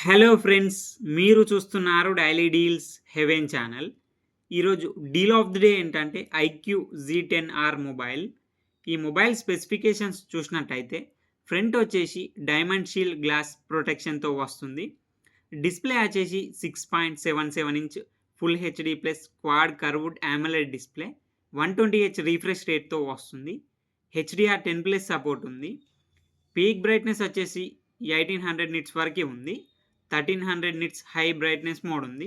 Hello friends, మీరు చూస్తున్నారు daily deals heaven channel. ఈరోజు డీల్ ఆఫ్ ది డే ఏంటంటే ఐక్యూ Z10R మొబైల్. ఈ మొబైల్ స్పెసిఫికేషన్స్ చూసినట్టయితే ఫ్రంట్ వచ్చేసి డైమండ్ షీల్డ్ గ్లాస్ ప్రొటెక్షన్తో వస్తుంది. డిస్ప్లే వచ్చేసి 6.77 inch full HD plus quad curved AMOLED display 120Hz refresh రేట్తో వస్తుంది. HDR10+ సపోర్ట్ ఉంది. పీక్ బ్రైట్నెస్ వచ్చేసి 1800 నిట్స్ వరకు ఉంది. 1300 నిట్స్ హై బ్రైట్నెస్ మోడ్ ఉంది.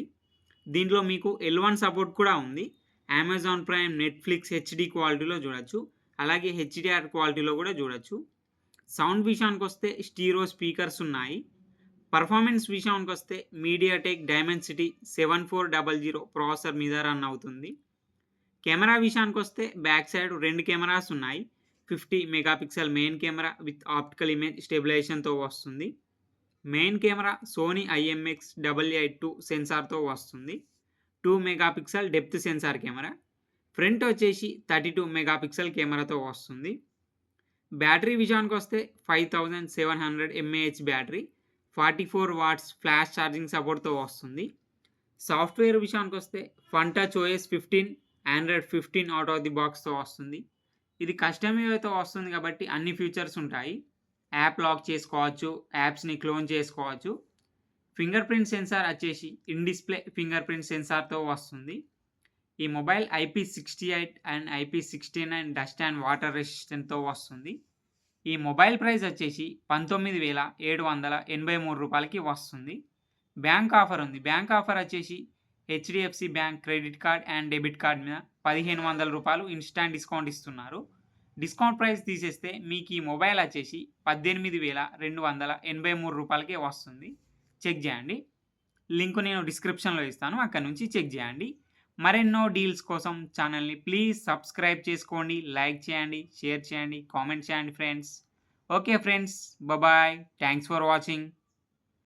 దీంట్లో మీకు L1 సపోర్ట్ కూడా ఉంది. అమెజాన్ ప్రైమ్, నెట్ఫ్లిక్స్ హెచ్డి క్వాలిటీలో చూడొచ్చు, అలాగే హెచ్డిఆర్ క్వాలిటీలో కూడా చూడొచ్చు. సౌండ్ విషయానికి వస్తే స్టీరో స్పీకర్స్ ఉన్నాయి. పర్ఫార్మెన్స్ విషయానికి వస్తే మీడియాటెక్ డైమెన్సిటీ 7400 ప్రాసెసర్ మీద రన్ అవుతుంది. కెమెరా విషయానికి వస్తే బ్యాక్ సైడ్ 2 కెమెరాస్ ఉన్నాయి. 50 megapixel main camera with optical image స్టెబిలైజేషన్తో వస్తుంది. మెయిన్ కెమెరా సోనీ IMX8882 సెన్సార్తో వస్తుంది. 2 megapixel depth sensor camera. Front వచ్చేసి 32 మెగాపిక్సెల్ కెమెరాతో వస్తుంది. బ్యాటరీ విషయానికి వస్తే 5700 mAh battery, 44 watts flash charging సపోర్ట్తో వస్తుంది. సాఫ్ట్వేర్ విషయానికి వస్తే Funtouch OS 15, Android 15 out of the బాక్స్తో వస్తుంది. ఇది కస్టమైజ్తో వస్తుంది కాబట్టి అన్ని ఫీచర్స్ ఉంటాయి. యాప్ లాక్ చేసుకోవచ్చు, యాప్స్ని క్లోన్ చేసుకోవచ్చు. ఫింగర్ ప్రింట్ సెన్సార్ వచ్చేసి ఇన్ డిస్ప్లే ఫింగర్ ప్రింట్ సెన్సార్తో వస్తుంది. ఈ mobile IP68 and IP69 dust and water రెసిస్టెంట్తో వస్తుంది. ఈ మొబైల్ ప్రైస్ వచ్చేసి 19,783 రూపాయలకి వస్తుంది. బ్యాంక్ ఆఫర్ ఉంది. బ్యాంక్ ఆఫర్ వచ్చేసి HDFC bank credit card and debit card మీద 1500 రూపాయలు ఇన్స్టాంట్ డిస్కౌంట్ ఇస్తున్నారు. డిస్కౌంట్ ప్రైస్ తీసేస్తే మీకు ఈ మొబైల్ వచ్చేసి 18,283 రూపాయలకే వస్తుంది. చెక్ చేయండి. లింక్ నేను డిస్క్రిప్షన్లో ఇస్తాను, అక్కడ నుంచి చెక్ చేయండి. మరెన్నో డీల్స్ కోసం ఛానల్ని ప్లీజ్ సబ్స్క్రైబ్ చేసుకోండి, లైక్ చేయండి, షేర్ చేయండి, కామెంట్ చేయండి friends. Okay friends, bye. Thanks for watching.